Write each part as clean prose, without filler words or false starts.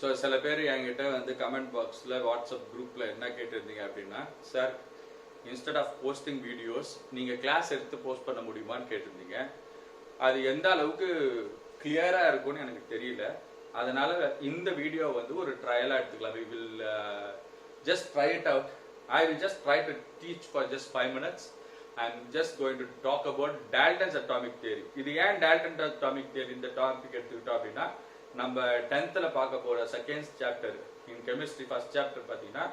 So சில பேர் என்கிட்ட வந்து கமெண்ட் பாக்ஸில் வாட்ஸ்அப் குரூப்பில் என்ன கேட்டிருந்தீங்க அப்படின்னா, sir instead of posting videos நீங்கள் கிளாஸ் எடுத்து போஸ்ட் பண்ண முடியுமான்னு கேட்டிருந்தீங்க. அது எந்த அளவுக்கு கிளியராக இருக்கும்னு எனக்கு தெரியல. அதனால இந்த வீடியோ வந்து ஒரு ட்ரையலாக எடுத்துக்கலாம். We will just try it out. I will just try to teach for just 5 minutes. I'm just going to talk about Dalton's atomic theory. இது ஏன் Dalton's atomic theory இந்த டாபிக் எடுத்துக்கிட்டோம் அப்படின்னா, நம்ம 10th பார்க்க போற second chapter in chemistry first chapter பார்த்தீங்கன்னா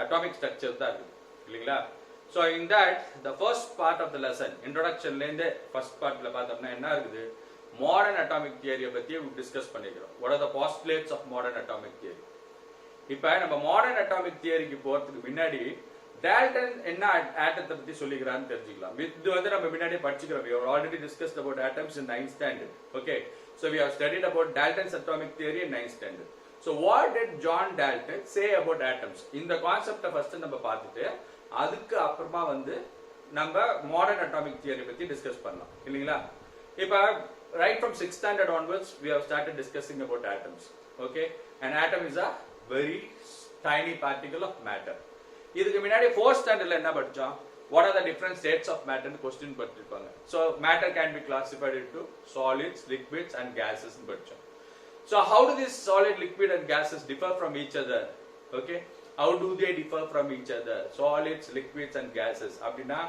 atomic structure தான் இருக்கு இல்லைங்களா. So in that the first part of the lesson இன்ட்ரோடக்ஷன்லேருந்து ஃபர்ஸ்ட் பார்ட்ல பார்த்தோம்னா என்ன இருக்குது, மாடர்ன் அட்டாமிக் தியரியை பற்றி டிஸ்கஸ் பண்ணிக்கிறோம். What are the postulates of modern atomic theory. இப்போ நம்ம மாடர்ன் அட்டாமிக் தியரிக்கு போறதுக்கு முன்னாடி டால்டன் என்ன ஆட்டத்தை பத்தி சொல்லிக்கிறான்னு தெரிஞ்சுக்கலாம். இது வந்து நம்ம முன்னாடியே படிச்சுக்கிறோம். We have already discussed about atoms in 9th standard. Okay, so we have studied about Dalton's atomic theory in 9th standard. So what did John Dalton say about atoms? இந்த கான்செப்டை ஃபர்ஸ்ட் நம்ம பார்த்துட்டு அதுக்கு அப்புறமா வந்து நம்ம மாடர்ன் அட்டாமிக் தியரி பத்தி discuss பண்ணலாம் இல்லைங்களா. இப்போ right from 6th standard onwards we have started discussing about atoms. Okay, an atom is a very tiny particle of matter. இதுக்கு முன்னாடி 4th ஸ்டாண்டர்ட்ல என்ன படிச்சோம், what are the different states of matter னு क्वेश्चन படிச்சிருப்பாங்க. so matter can be classified into solids, liquids and gases னு படிச்சோம். so how do these solid, liquid and gases differ from each other? okay, how do they differ from each other? solids, liquids and gases அப்படினா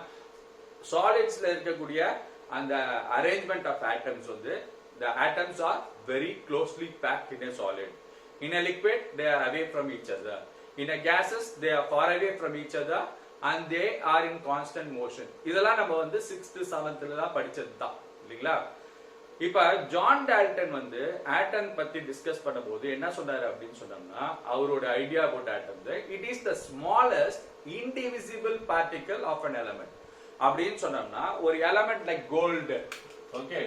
solidsல இருக்கக்கூடிய அந்த arrangement of atoms வந்து the atoms are very closely packed in a solid. in a liquid they are away from each other. in a gases they are far away from each other and they are in constant motion. இதெல்லாம் நம்ம வந்து 6th 7th ல படிச்சது தான் இல்லீங்களா. இப்போ John Dalton வந்து ஆட்டம் பத்தி டிஸ்கஸ் பண்ணும்போது என்ன சொன்னாரு அப்படின்னு சொன்னோம்னா, அவரோட idea about atom it is the smallest indivisible particle of an element. அப்படின்னு சொன்னோம்னா ஒரு element like gold, okay,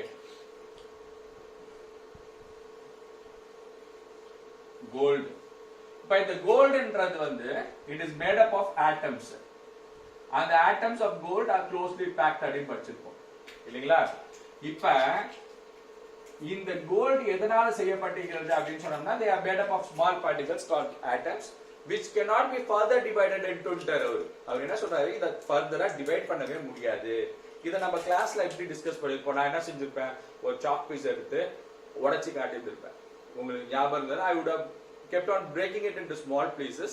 gold. இப்போ இந்த கோல்டுன்றது வந்து it is made up of atoms. அந்த atoms of gold are closely packed அப்படின்னு படிச்சிருப்போம் இல்லைங்களா. இப்போ இந்த கோல்டு எதனால செய்யப்பட்டிருக்கிறது அப்படின்னு சொன்னோம்னா they are made up of small particles called atoms which cannot be further divided into அவர் என்ன சொல்றாரு, இத ஃபர்தரா டிவைட் பண்ணவே முடியாது. இத நம்ம கிளாஸ்ல எப்படி டிஸ்கஸ் பண்ணிருப்போம். நான் என்ன செஞ்சிருப்பேன், ஒரு சாக் பீஸ் எடுத்து உடைச்சு காட்டியிருப்பேன். உங்களுக்கு ஞாபகம் இருந்தா I would have kept on breaking it into small pieces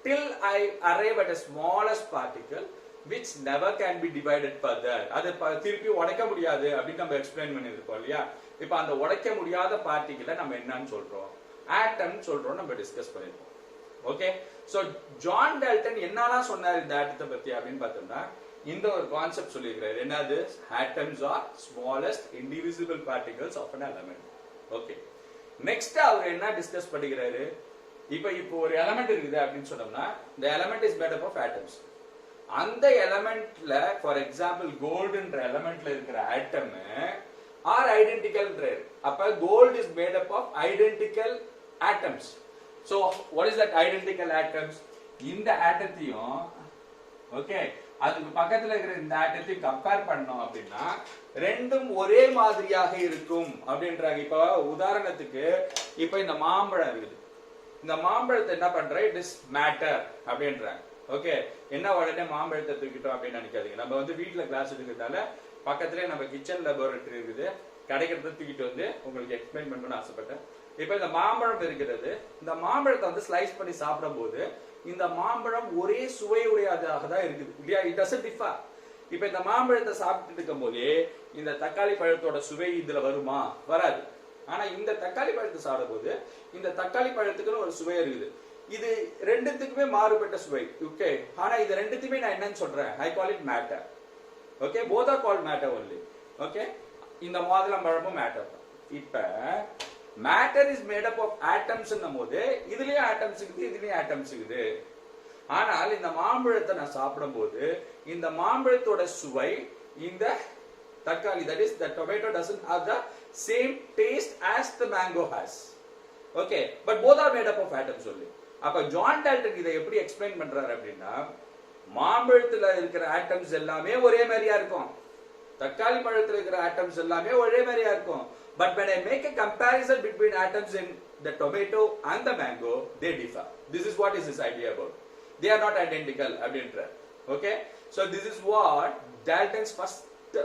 till I arrive at a smallest particle which never can be divided further. அது திருப்பி உடைக்க முடியாது அப்படின்னு நம்ம எக்ஸ்பிளைன் பண்ணிருப்போம் இல்லையா. இப்போ அந்த உடைக்க முடியாத பார்ட்டிகிளை நம்ம என்னன்னு சொல்றோம், ஆட்டம் சொல்றோம், நம்ம டிஸ்கஸ் பண்ணிருப்போம். ஓகே, சோ ஜான் டால்டன் என்னலாம் சொன்னார் இந்த ஆட்டத்தை பத்தி அப்படின்னு பார்த்தோம்னா, இந்த ஒரு கான்செப்ட் சொல்லியிருக்காரு. என்னது, atoms are smallest indivisible particles of an element. Okay, next அவர் என்ன டிஸ்கஸ் பண்ணிக்கிறாரு, இப்போ ஒரு எலமெண்ட் இருக்குது அப்படின்னு சொன்னோம்னா the element is made up of atoms. அந்த எலமெண்ட்ல ஃபார் எக்ஸாம்பிள் கோல்டுன்ற எலமெண்ட்ல இருக்கிற ஆட்டம் ஆர் ஐடென்டிக்கல்ன்றாரு. அப்ப gold is made up of identical atoms. So what is that identical atoms? இந்த ஆட்டத்தையும் ஓகே அதுக்கு பக்கத்துல இருக்கிற இந்த ஆட்டத்தையும் கம்பேர் பண்ணோம் அப்படின்னா ரெண்டும் ஒரே மாதிரியாக இருக்கும் அப்படின்றாங்க. இப்போ உதாரணத்துக்கு இப்போ இந்த மாம்பழம் இருக்குது. இந்த மாம்பழத்தை என்ன பண்ற, இட் இஸ் மேட்டர் அப்படின்றாங்க. ஓகே, என்ன உடனே மாம்பழத்தை தூக்கிட்டோம் அப்படின்னு நினைக்காதீங்க. நம்ம வந்து வீட்டுல கிளாஸ் எடுக்கிறதால பக்கத்துலேயே நம்ம கிச்சன் லெபார்டரி இருக்குது, கிடைக்கிறத தூக்கிட்டு வந்து உங்களுக்கு எக்ஸ்பிளைன் பண்ணணும்னு ஆசைப்பட்டேன். இப்போ இந்த மாம்பழம் இருக்கிறது, இந்த மாம்பழத்தை வந்து ஸ்லைஸ் பண்ணி சாப்பிடும் போது இந்த மாம்பழம் ஒரே சுவையுடையதாக தான் இருக்குது இல்லையா. It doesn't differ. இப்போ இந்த மாம்பழத்தை சாப்பிட்டு இருக்கும் போதே இந்த தக்காளி பழத்தோட சுவை இதுல வருமா? வராது. ஆனா இந்த தக்காளி பழத்தை சாப்பிடும் போது இந்த தக்காளி பழத்துக்குன்னு ஒரு சுவை இருக்குது. இது ரெண்டுத்துக்குமே மாறுபட்ட சுவை. ஓகே, ஆனா இது ரெண்டுத்துக்குமே நான் என்னன்னு சொல்றேன், I call it matter. Okay, both are called matter only. Okay, இந்த மாதுளம்பழமும் மேட்டர் தான். இப்ப matter is made up of atoms போது இதுலயும் ஆட்டம்ஸ் இருக்குது, இதுலயும் ஆட்டம்ஸ் இருக்குது. ஆனால் இந்த மாம்பழத்தை நான் சாப்பிடும் போது இந்த மாம்பழத்தோட சுவை இந்த தக்காளி, that is the tomato doesn't have the same taste as the mango has. Okay, but both are made up of atoms only. அப்ப ஜான் டால்டன் இதை எப்படி எக்ஸ்பிளைன் பண்றாரு அப்படின்னா, மாம்பழத்துல இருக்கிற ஆட்டம்ஸ் எல்லாமே ஒரே மாதிரியா இருக்கும், தக்காளி பழத்துல இருக்கிற ஆட்டம்ஸ் எல்லாமே ஒரே மாதிரியா இருக்கும். But when I make a comparison between atoms in the tomato and the mango, they differ. This is what is this idea about. They are not identical. Okay? So this is what Dalton's first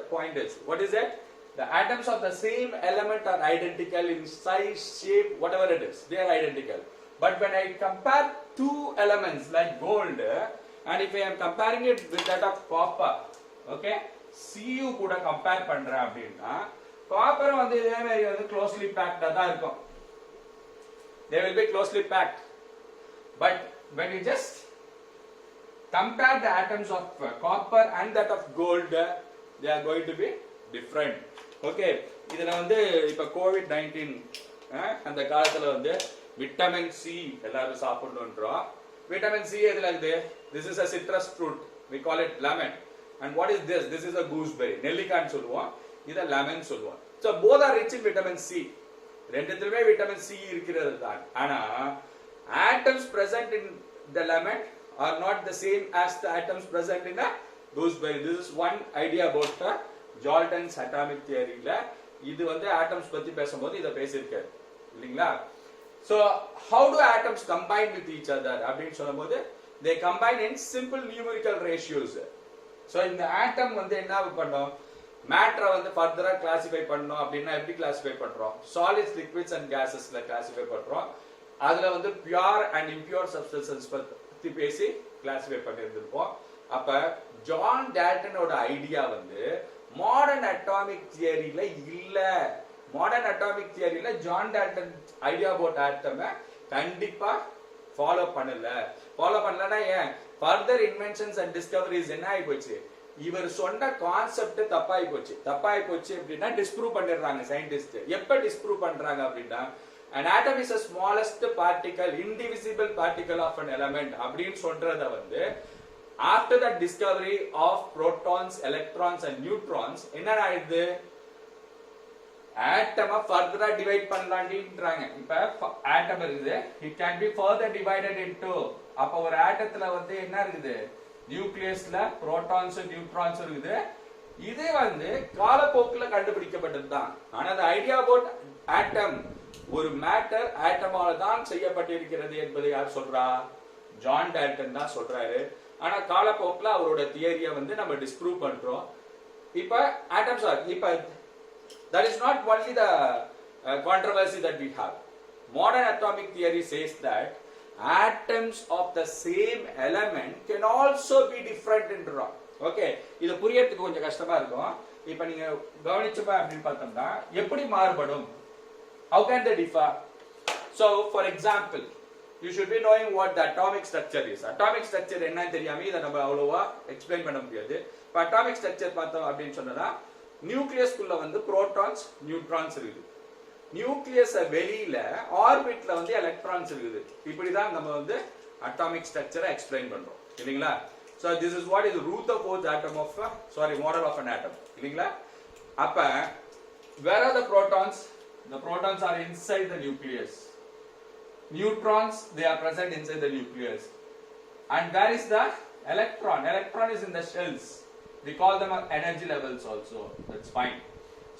point is. What is it? The atoms of the same element are identical in size, shape, whatever it is. They are identical. But when I compare two elements like gold, and if I am comparing it with that of copper, okay, Cu kuda compare பண்றேன் அப்படினா copper வந்து இதே மாதிரி வந்து closely packed தான் இருக்கும். They will be closely packed. But when you just compare the atoms of copper and that of gold, they are going to be different. Okay, இதுல வந்து இப்ப COVID-19 அந்த காலத்துல வந்து விட்டமின் சி எல்லாரும் சாப்பிடணும்ன்றோம். விட்டமின் சி எதுல இருக்குது? This is a citrus fruit. We call it lemon. And what is this? This is a gooseberry. நெல்லிக்காய்னு சொல்லுவோம். இத லெமன் சொல்லுவோம். So both are rich in vitamin C. ரெண்டுத்துலயுமே விட்டமின் சி இருக்கிறது தான். ஆனா atoms present in the lemon are not the same as the atoms present in a gooseberry. This is one idea about Dalton's atomic theory. இது வந்து atoms பத்தி பேசும்போது இத பேசியிருக்காரு. இல்லீங்களா? So how do atoms combine with each other? அப்படினு சொல்லும்போது they combine in simple numerical ratios. So இந்த atom வந்து என்ன பண்ணும்? Matter வந்து further classify பண்ணனும் அப்படினா எப்படி classify பண்றோம்? Solids, liquids and gases ல classify பண்றோம். அதுல வந்து pure and impure substances பத்தி பேசி classify பண்ணிருந்திருப்போம். அப்ப ஜான் டால்டனோட ஐடியா வந்து மாடர்ன் அட்டாமிக் தியரியில இல்ல. மாடர்ன் அட்டாமிக் தியரியில ஜான் டால்டன் ஐடியா அபௌட் ஆட்டமை கண்டிப்பா ஃபாலோ பண்ணல. ஃபாலோ பண்ணலனா ஏன்? ஃபர்தர் இன்வென்ஷன்ஸ் அண்ட் டிஸ்கவரிஸ் என்ன ஆகி போச்சு? இவர் சொன்ன கான்செப்ட் தப்பாகி போச்சு. தப்பாகி போச்சு அப்படின்னா டிஸ்ப்ரூவ் பண்ணிடுறாங்க சயின்டிஸ்ட். எப்ப டிஸ்ப்ரூவ் பண்றாங்க அப்படின்னா an atom is the smallest particle, indivisible particle of an element அப்படின்னு சொல்றத வந்து after the discovery of protons, electrons and neutrons என்ன ஆயிடுது? ஆட்டமை ஃபர்தரா டிவைட் பண்ணலாம்ன்றாங்க. இப்ப ஆட்டம் இருக்குது, it can be further divided into. அப்ப ஒரு ஆட்டத்துல வந்து என்ன இருக்குது? நியூக்ளியஸ்ல புரோட்டான்ஸ் நியூட்ரான்ஸ் இருக்குது. இது வந்து காலப்போக்கில் கண்டுபிடிக்கப்பட்டது தான். ஆனா the idea about atom, ஒரு மேட்டர் ஆட்டமால தான் செய்யப்பட்டிருக்கிறது என்பதை யார் சொல்றா? ஜான் டால்டன் தான் சொல்றாரு. ஆனா காலப்போக்கில் அவரோட தியரியை வந்து நம்ம டிஸ்ப்ரூவ் பண்றோம். இப்ப ஆட்டம்ஸ் ஆர் இப்ப that is not only the controversy that we have. Modern atomic theory says that atoms of the same element can also be different in raw. Okay, இது புரியறதுக்கு கொஞ்சம் கஷ்டமா இருக்கும். இப்ப நீங்க கவனிச்சப்ப அப்படின்னு பார்த்தோம்னா எப்படி மாறுபடும்? How can they differ? So for example, you should be knowing what the atomic structure is. Atomic structure என்னன்னு தெரியாம இத நம்ம அவ்வளவா எக்ஸ்பிளைன் பண்ண முடியாது. இப்ப atomic structure பார்த்தோம் அப்படின்னு சொன்னா நியூக்ளியஸ் குள்ள வந்து புரோட்டான்ஸ் நியூட்ரான்ஸ் இருக்குது. நியூக்ளியஸ் வெளியில ஆர்பிட்ல வந்து எலக்ட்ரான்ஸ் இருக்குது. இப்படி தான் நம்ம வந்து அட்டாமிக் ஸ்ட்ரக்சரை எக்ஸ்பிளைன் பண்றோம். இல்லீங்களா? So this is what is the root of both atom of model of an atom. இல்லீங்களா? அப்ப where are the protons? The protons are inside the nucleus. Neutrons, they are present inside the nucleus. And where is the electron? Electron is in the shells. We call them energy levels also. That's fine.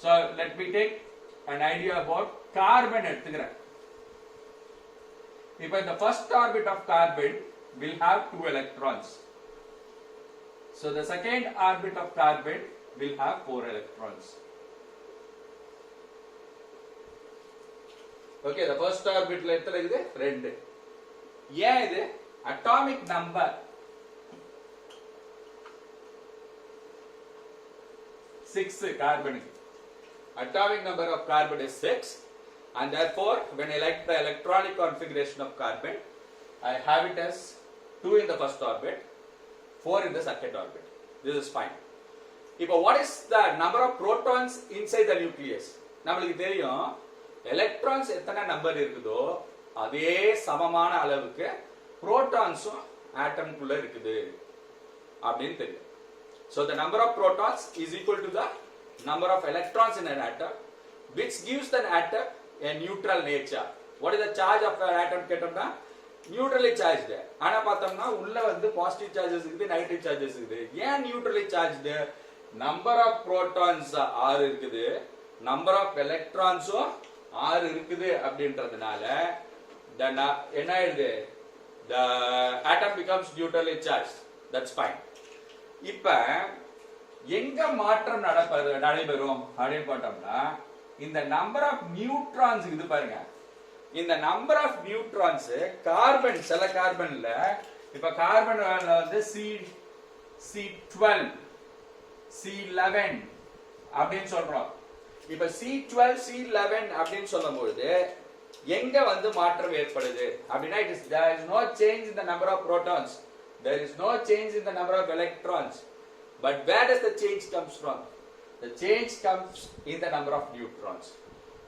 So let me take an idea about carbon எடுத்துக்கிறேன். இப்போ the first orbit of carbon will have 2 electrons. So the second orbit of carbon will have 4 electrons. Okay, the first orbit ல எத்தனை இருக்குது? 2. ஏன் இது? Atomic number 6 carbon. Atomic number of carbon is 6, and therefore when I like the electronic configuration of carbon, I have it as 2 in the first orbit, 4 in the second orbit. This is fine. Now what is the number of protons inside the nucleus? நம்மளுக்கு தெரியும் electrons எத்தனை number இருக்குதோ அதே சமமான அளவுக்கு protonsம் atom குள்ள இருக்குது அப்படினு தெரியும். So the number of protons is equal to the number of electrons in an atom, which gives the atom a neutral nature. What is the charge of an atom கேட்டோம்னா neutrally charged. ஆனா பார்த்தோம்னா உள்ள வந்து positive charges இருக்குது, negative charges இருக்குது. ஏன் neutrally charged? Number of protons 6 இருக்குது, number of எலக்ட்ரான்ஸும் 6 இருக்குது அப்படின்றதுனால என்ன ஆயிடுது, the atom becomes neutrally charged. That's fine. இப்ப எங்க மாற்றம் நடைபெறும் அப்படின்னு பார்த்தோம்னா, இந்த நம்பர் ஆஃப் நியூட்ரான்ஸ் இது பாருங்க, இந்த நம்பர் ஆஃப் நியூட்ரான்ஸ் கார்பன், சில கார்பன்ல, இப்ப கார்பன் வந்து C12 C11 அப்படின்னு சொல்றோம். இப்ப C12 C11 அப்படின்னு சொல்லும்போது எங்க வந்து மாற்றம் ஏற்படுது அப்படின்னா, there is no change in the number of protons, there is no change in the number of electrons, but where does the change comes from? The change comes in the number of neutrons.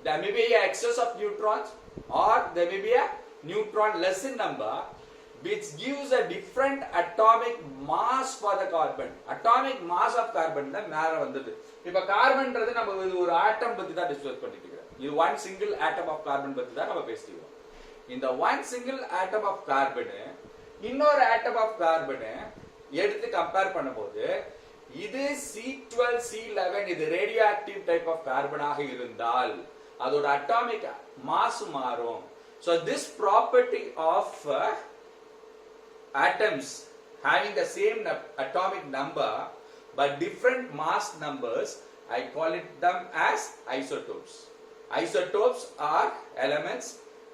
There may be an excess of neutrons, or there may be a neutron less in number, which gives a different atomic mass for the carbon. Atomic mass of carbon da மேல வந்தது. இப்ப கார்பன்ன்றது நம்ம ஒரு ஆட்டம் பத்தி தான் discuss பண்ணிட்டு இருக்கோம். இது one single atom of carbon பத்தி தான் நம்ம பேசிட்டு இருக்கோம். இந்த one single atom of carbon இன்னொரு atom of carbon எடுத்து கம்பேர் பண்ணும்போது, இது C12 C11 இது ரேடியோ ஆக்டிவ் டைப் ஆஃப் கார்பனாக இருந்தால் அதோட அட்டாமிக் மாஸ் மாறும். So this property of atoms having the same atomic number but different mass numbers, I call it them as isotopes. Isotopes are elements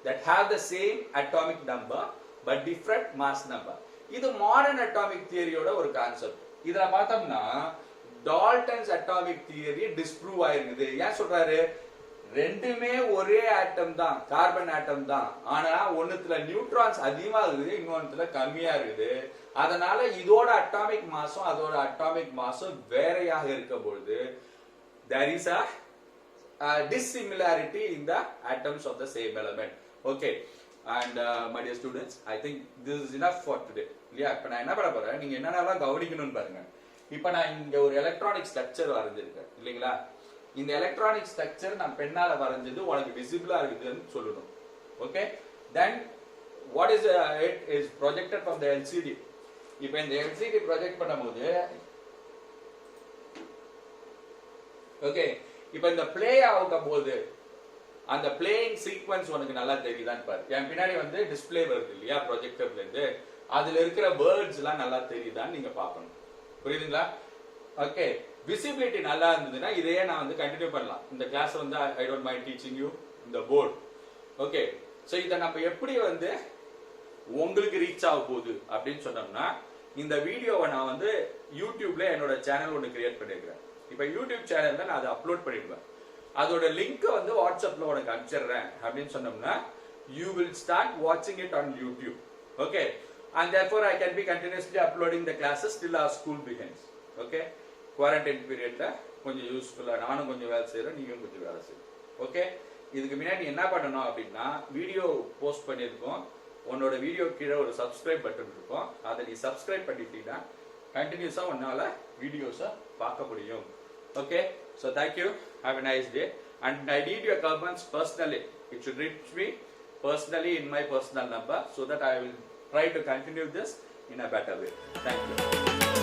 that have the same atomic number but different mass number. இது modern atomic தியரியோட ஒரு concept. இதுல பார்த்தோம்னா Dalton's atomic theory disprove ஆயிருக்குது. ஏன் சொல்றாரு, ரெண்டுமே ஒரே ஆட்டம் தான், கார்பன் ஆட்டம் தான், ஆனா ஒண்ணுத்துல நியூட்ரான்ஸ் அதிகமா இருக்குது, இன்னொன்னுல கம்மியா இருக்குது. அதனால இதோட அட்டாமிக் மாஸும் அதோட அட்டாமிக் மாஸும் வேறையாக இருக்க பொழுது there is a dissimilarity in the atoms of the same element. Okay, and my dear students, I think this is enough for today. இல்லையா? இப்ப நான் என்ன பண்ண போறேன், நீங்க என்னென்னலாம் கவனிக்கணும்னு பாருங்க. இப்ப நான் இங்க ஒரு எலக்ட்ரானிக் ஸ்ட்ரக்சர் வரைஞ்சிருக்கேன் இல்லைங்களா? இந்த எலக்ட்ரானிக் ஸ்ட்ரக்சர் நான் பெண்ணால வரைஞ்சது உனக்கு விசிபிளா இருக்குதுன்னு சொல்லணும். Okay, then what is it is projected from the LCD. இப்போ இந்த LCD ப்ரொஜெக்ட் பண்ணும்போது, ஓகே, இப்போ இந்த ப்ளே ஆகும் போது அந்த பிளேயிங் சீக்வென்ஸ் உனக்கு நல்லா தெரியுதான்னு பாரு. என் பின்னாடி வந்து டிஸ்பிளே வருது இல்லையா ப்ரொஜெக்டர்ல இருந்து, அதுல இருக்கிற வேர்ட்ஸ் எல்லாம் நல்லா தெரியுதான்னு நீங்க பார்க்கணும். புரியுதுங்களா? ஓகே, விசிபிலிட்டி நல்லா இருந்ததுன்னா இதையே நான் வந்து கண்டினியூ பண்ணலாம். இந்த கிளாஸ் வந்து I don't mind teaching you இந்த போர்ட். ஓகே, ஸோ இதை நம்ம எப்படி வந்து உங்களுக்கு ரீச் ஆக போகுது அப்படின்னு சொன்னோம்னா, இந்த வீடியோவை நான் வந்து யூடியூப்ல என்னோட சேனல் ஒன்று கிரியேட் பண்ணிருக்கிறேன். இப்போ யூடியூப் சேனல்ல நான் அதை அப்லோட் பண்ணிடுவேன். அதோட லிங்க் வந்து வாட்ஸ்அப்ல உனக்கு அனுப்பிச்சிடுறேன் அப்படின்னு சொன்னோம்னா, you will start watching it on YouTube. Okay, and therefore I can be continuously uploading the classes till our school begins. Okay, quarantine periodல கொஞ்சம் யூஸ்ஃபுல்லா நானும் கொஞ்சம் வேலை செய்யறேன், நீங்களும் கொஞ்சம் வேலை செய்யணும். ஓகே, இதுக்கு முன்னாடி என்ன பண்ணணும் அப்படின்னா, வீடியோ போஸ்ட் பண்ணியிருக்கோம், உன்னோட வீடியோ கீழே ஒரு சப்ஸ்கிரைப் பட்டன் இருக்கும், அதை நீ சப்ஸ்கிரைப் பண்ணிட்டீங்கன்னா கண்டினியூஸா உன்னால வீடியோஸை பார்க்க முடியும். Okay, so thank you, have a nice day, and I need your comments personally. It should reach me personally in my personal number so that I will try to continue this in a better way. Thank you.